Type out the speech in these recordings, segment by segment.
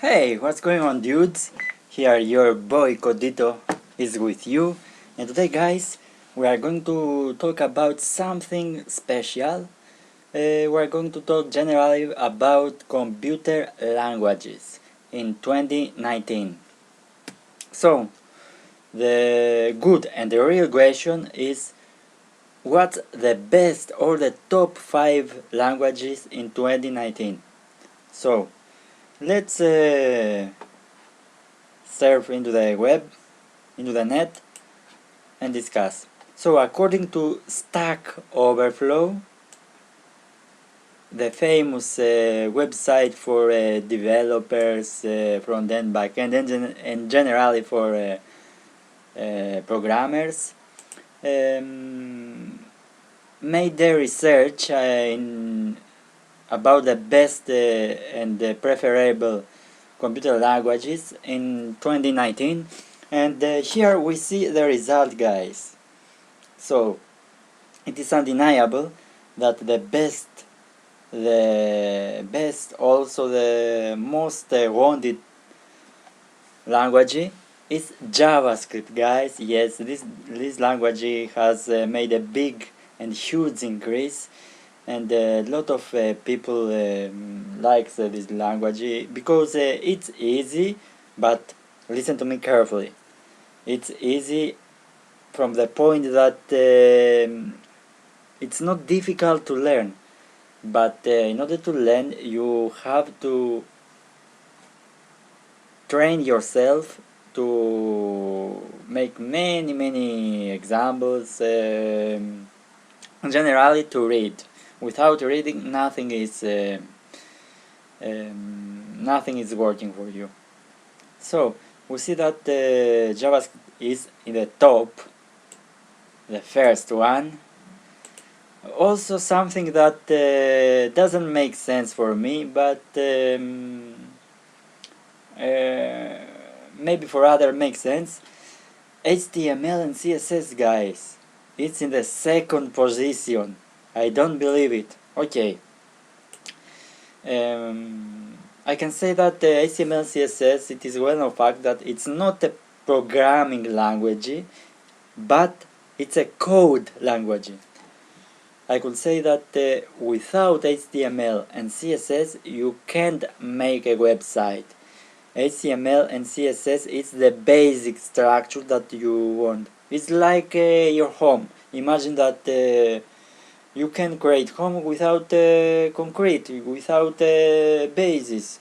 Hey, what's going on, dudes? Here your boy Codito is with you, and today guys we are going to talk about something special. We are going to talk generally about computer languages in 2019. So, the good and the real question is, what's the best or the top 5 languages in 2019? So, let's surf into the web, into the net, and discuss. So according to Stack Overflow, the famous website for developers, front-end, back-end, and generally for programmers, made their research about the best and preferable computer languages in 2019, and here we see the result, guys. So it is undeniable that the best, also the most wanted language is JavaScript, guys. Yes, this language has made a big and huge increase, and a lot of people likes this language because it's easy. But listen to me carefully. It's easy from the point that it's not difficult to learn, but in order to learn you have to train yourself to make many examples, generally to read. Without reading, nothing is working for you. So we see that JavaScript is in the top, the first one. Also something that doesn't make sense for me, but maybe for others makes sense. HTML and CSS, guys, it's in the second position. I don't believe it. Okay, I can say that HTML CSS, it is well known fact that it's not a programming language, but it's a code language. I could say that without HTML and CSS you can't make a website. HTML and CSS is the basic structure that you want. It's like your home. Imagine that you can create home without concrete, without basis.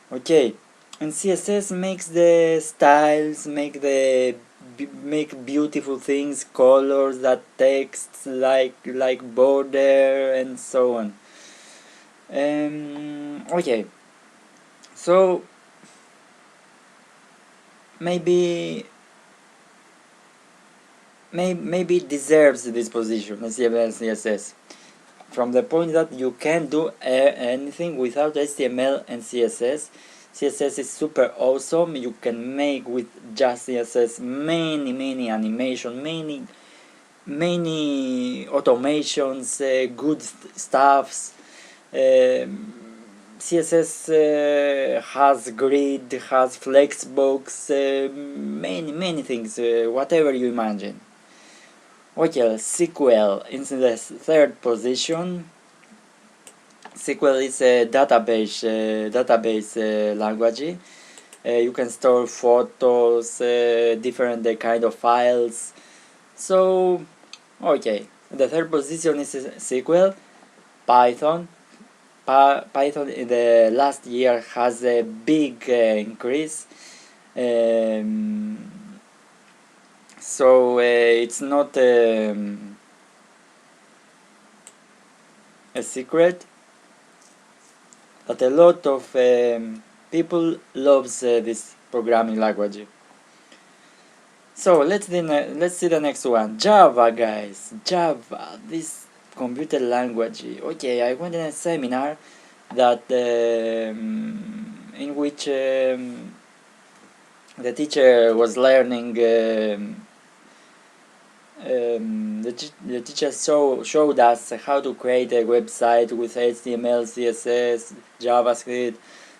Okay, and CSS makes the styles, make beautiful things, colors, that texts like border and so on. Okay, so maybe it deserves this position, HTML and CSS, from the point that you can't do anything without HTML and CSS. CSS is super awesome. You can make with just CSS many animation, many automations, good stuffs. CSS has grid, has flexbox, many things, whatever you imagine. Okay, SQL in the third position. SQL is a database language. You can store photos, different kind of files. So, okay, the third position is SQL. Python. Python in the last year has a big increase. So it's not a secret that a lot of people loves this programming language. So let's see the next one. Java, guys. Java, this computer language. Okay, I went in a seminar that in which the teacher was learning. The teacher showed us how to create a website with HTML, CSS, JavaScript,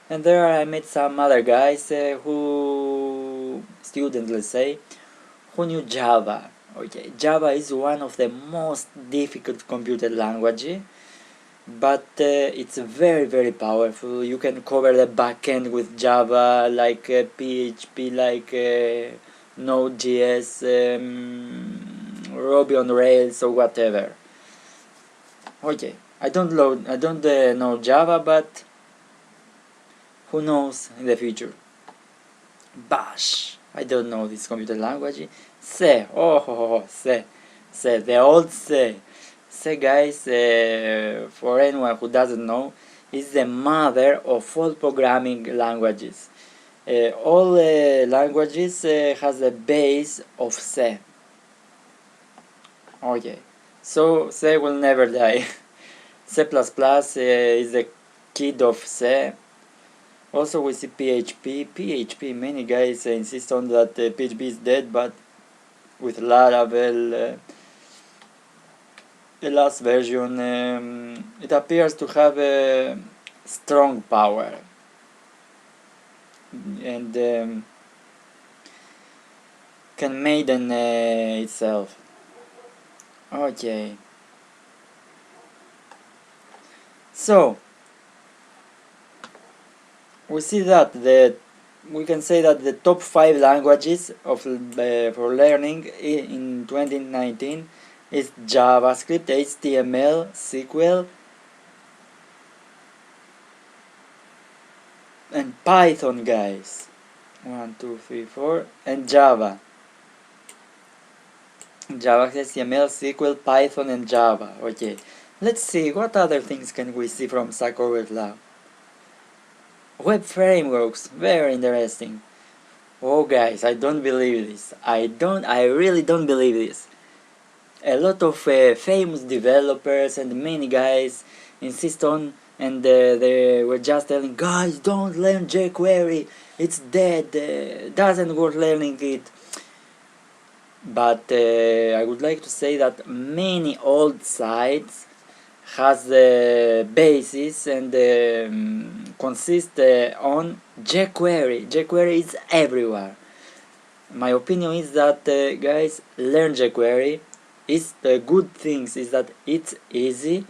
And there I met some other guys students, let's say, who knew Java. Okay, Java is one of the most difficult computer languages, but it's very powerful. You can cover the backend with Java, like PHP, like Node.js, Ruby on Rails, or whatever. Okay, I don't know Java, but who knows in the future. Bash, I don't know this computer language. C, C, the old C. C, guys, for anyone who doesn't know, is the mother of all programming languages. All languages has a base of C. Okay, so C will never die. C++ is the kid of C. Also we see PHP, many guys insist on that PHP is dead, but with Laravel, the last version, it appears to have a strong power. And can maiden itself. Okay. So, we see that we can say that the top 5 languages for learning in 2019 is JavaScript, HTML, SQL, and Python, guys. 1, 2, 3, 4, and Java. Java, HTML, SQL, Python, and Java. Okay. Let's see what other things can we see from Stack Overflow. Web frameworks, very interesting. Oh guys, I don't believe this. I really don't believe this. A lot of famous developers and many guys insist on, and they were just telling guys, don't learn jQuery, it's dead, doesn't worth learning it. But I would like to say that many old sites has the basis and consist on jQuery. jQuery is everywhere. My opinion is that guys, learn jQuery. It's the good things is that it's easy,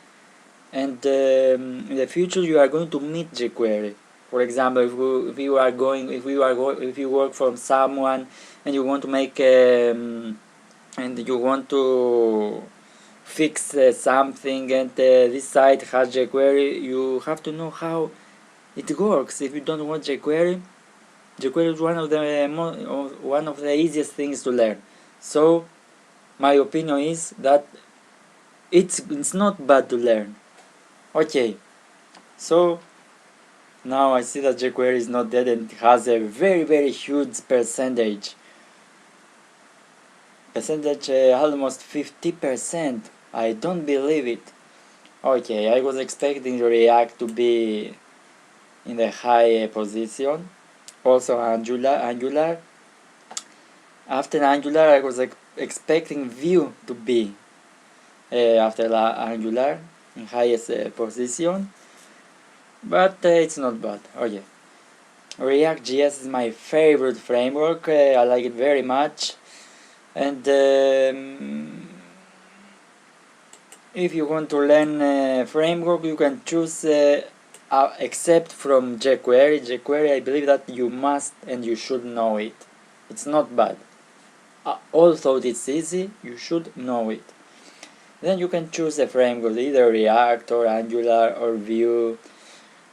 and in the future you are going to meet jQuery. For example, if you work for someone and you want to make and you want to fix something, and this site has jQuery, you have to know how it works. If you don't want jQuery, jQuery is one of the easiest things to learn. So my opinion is that it's not bad to learn. Okay, so now I see that jQuery is not dead and has a very huge percentage. Almost 50%. I don't believe it. Okay, I was expecting React to be in the high position. Also Angular. After Angular, I was expecting Vue to be after Angular in highest position. But it's not bad. Okay. React.js is my favorite framework. I like it very much. And if you want to learn a framework, you can choose except from jQuery. jQuery, I believe that you must and you should know it. It's not bad. Although it's easy, you should know it. Then you can choose a framework, either React or Angular or Vue.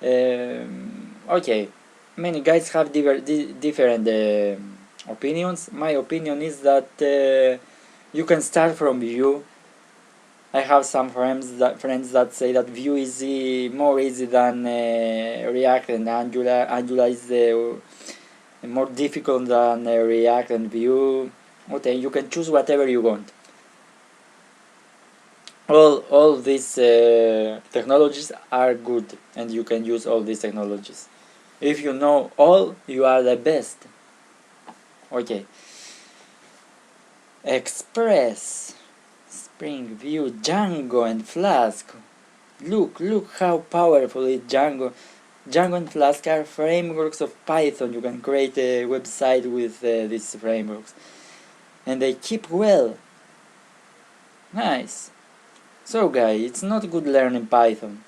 Okay, many guys have different opinions. My opinion is that you can start from Vue. I have some friends that say that Vue is more easy than React and Angular. Angular is more difficult than React and Vue. Okay, you can choose whatever you want. All these technologies are good, and you can use all these technologies. If you know all, you are the best. Okay. Express, Spring, Vue, Django, and Flask. Look how powerful is Django. Django and Flask are frameworks of Python. You can create a website with these frameworks. And they keep well. Nice. So guys, it's not good learning Python.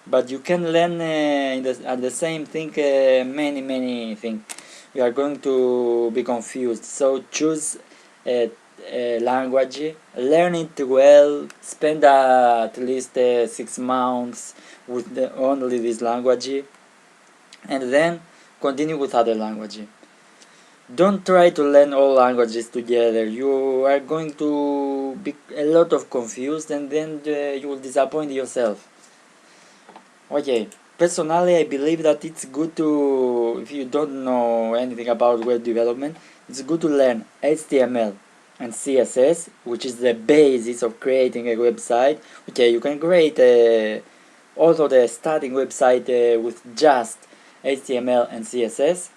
But you can learn at the same thing many things. You are going to be confused. So choose a language, learn it well, spend at least 6 months with only this language, and then continue with other language. Don't try to learn all languages together. You are going to be a lot of confused, and then you will disappoint yourself. Okay, personally I believe that it's good to, if you don't know anything about web development, it's good to learn HTML and CSS, which is the basis of creating a website. Okay, you can create also the starting website with just HTML and CSS.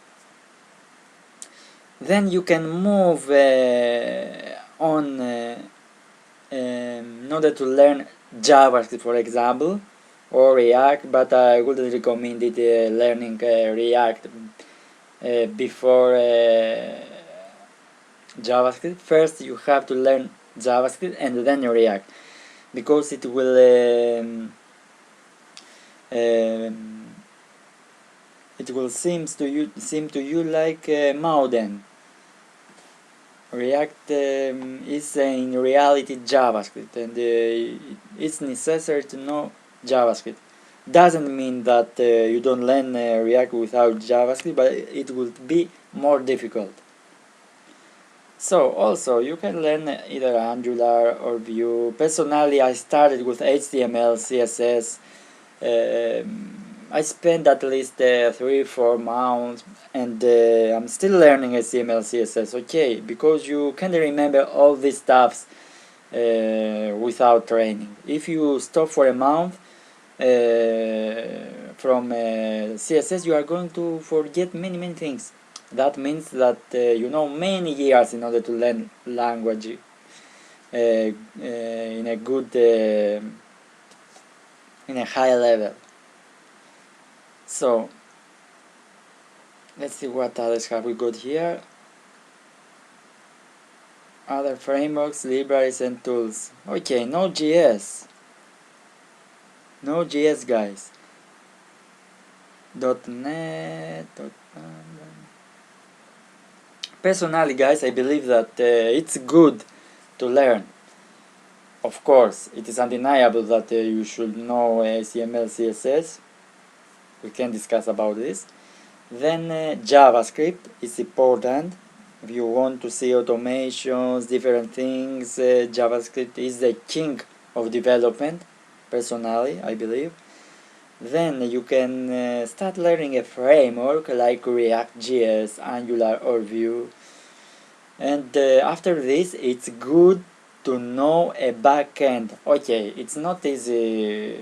Then you can move on in order to learn JavaScript, for example, or React, but I wouldn't recommend it learning React before JavaScript. First you have to learn JavaScript and then React, because it will seem to you like modern. React is in reality JavaScript, and it's necessary to know JavaScript. Doesn't mean that you don't learn React without JavaScript, but it would be more difficult. So also you can learn either Angular or Vue. Personally I started with HTML, CSS. I spent at least 3-4 months, and I'm still learning HTML, CSS. Okay, because you can't remember all these stuffs without training. If you stop for a month from CSS, you are going to forget many things. That means that you know many years in order to learn language in a good in a high level. So let's see what others have we got here. Other frameworks, libraries and tools. Okay, Node.js. Node.js, guys. .NET. Personally, guys, I believe that it's good to learn. Of course, it is undeniable that you should know HTML, CSS. We can discuss about this. Then JavaScript is important. If you want to see automations, different things, JavaScript is the king of development, personally, I believe. Then you can start learning a framework like React.js, Angular or Vue. And after this, it's good to know a backend. Okay, it's not easy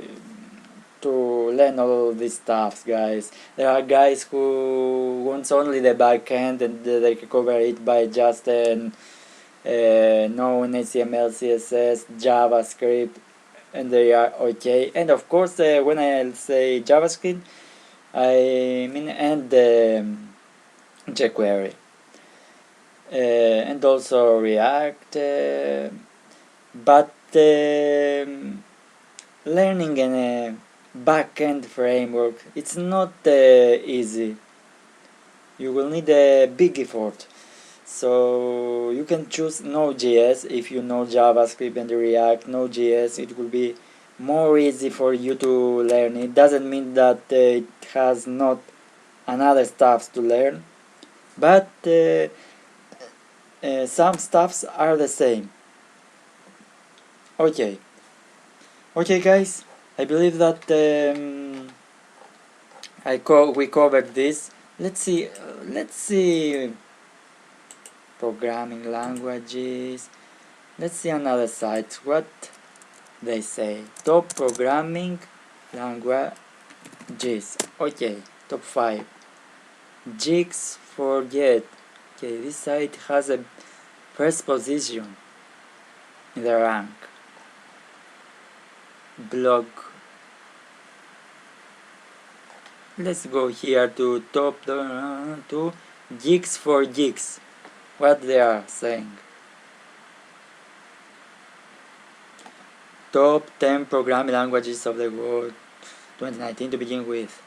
to learn all these stuffs, guys. There are guys who wants only the backend, and they can cover it by just knowing HTML, CSS, JavaScript, and they are okay. And of course, when I say JavaScript, I mean and jQuery, and also React. But learning a backend framework, it's not easy. You will need a big effort. So you can choose Node.js if you know JavaScript and React. Node.js, it will be more easy for you to learn. It doesn't mean that it has not another stuff to learn, but some stuffs are the same. Okay guys, I believe that we covered this. Let's see programming languages. Let's see another site what they say. Top programming languages. Okay, top 5. Jigs forget. Okay, this site has a first position in the rank. Blog. Let's go here to top to Geeks for Geeks. What they are saying. Top 10 programming languages of the world 2019 to begin with.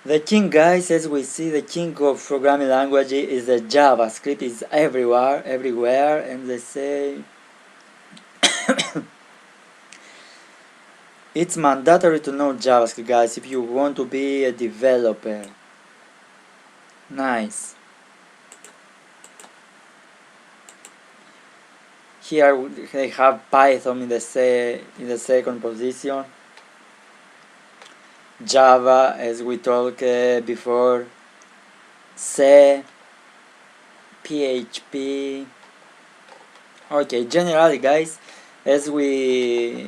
The king, guys, as we see, the king of programming language is the JavaScript. Is everywhere, and they say it's mandatory to know JavaScript, guys, if you want to be a developer. Nice. Here they have Python in the second position. Java, as we talked before, C, PHP. Okay, generally, guys, as I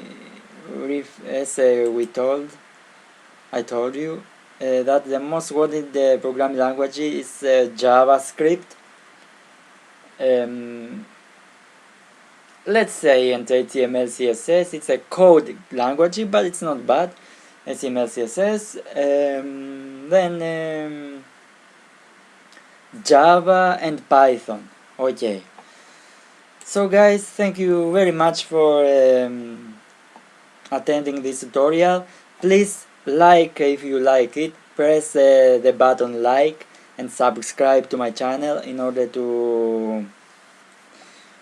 told you that the most wanted programming language is JavaScript. Let's say, and HTML, CSS. It's a code language, but it's not bad. HTML, CSS, then Java and Python. Okay. So guys, thank you very much for attending this tutorial. Please like if you like it. Press the button like and subscribe to my channel in order to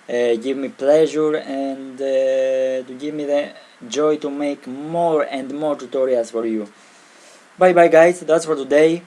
give me pleasure and to give me the joy to make more and more tutorials for you. Bye bye guys, that's for today.